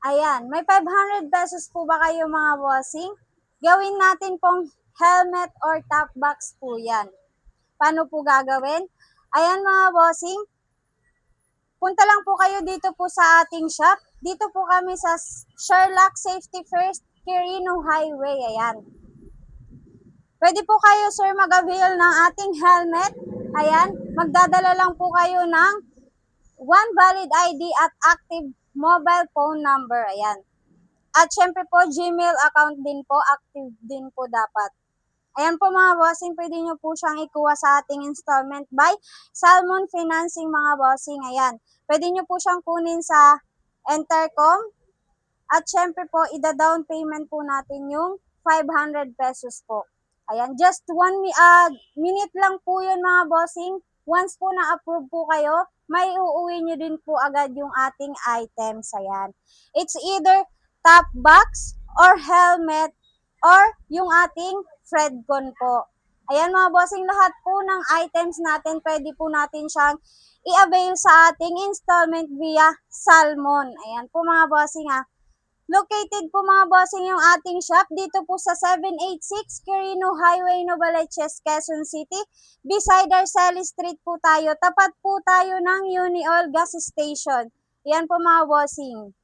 Ayan, may 500 pesos po ba kayo mga bossing? Gawin natin pong helmet or top box po yan. Paano po gagawin? Ayan mga bossing, punta lang po kayo dito po sa ating shop. Dito po kami sa Sherlock Safety First, Quirino Highway. Ayan. Pwede po kayo, sir, mag-avail ng ating helmet. Ayan, magdadala lang po kayo ng one valid ID at active mobile phone number. Ayan. At syempre po, Gmail account din po, active din po dapat. Ayan po mga bossing, pwede nyo po siyang ikuha sa ating installment by Salmon Financing mga bossing. Ayan, pwede nyo po siyang kunin sa Entercom. At syempre po, ida-down payment po natin yung 500 pesos po. Ayan, just 1 minute lang po yun mga bossing. Once po na-approve po kayo, may uuwi nyo din po agad yung ating items. Ayan. It's either top box or helmet or yung ating Fredcon po. Ayan mga bossing, lahat po ng items natin, pwede po natin siyang i-avail sa ating installment via Salmon. Ayan po mga bossing ha. Located po mga bossing yung ating shop dito po sa 786 Quirino Highway, Novaliches, Quezon City. Beside Arceli Street po tayo. Tapat po tayo ng Uniol Gas Station. Yan po mga bossing.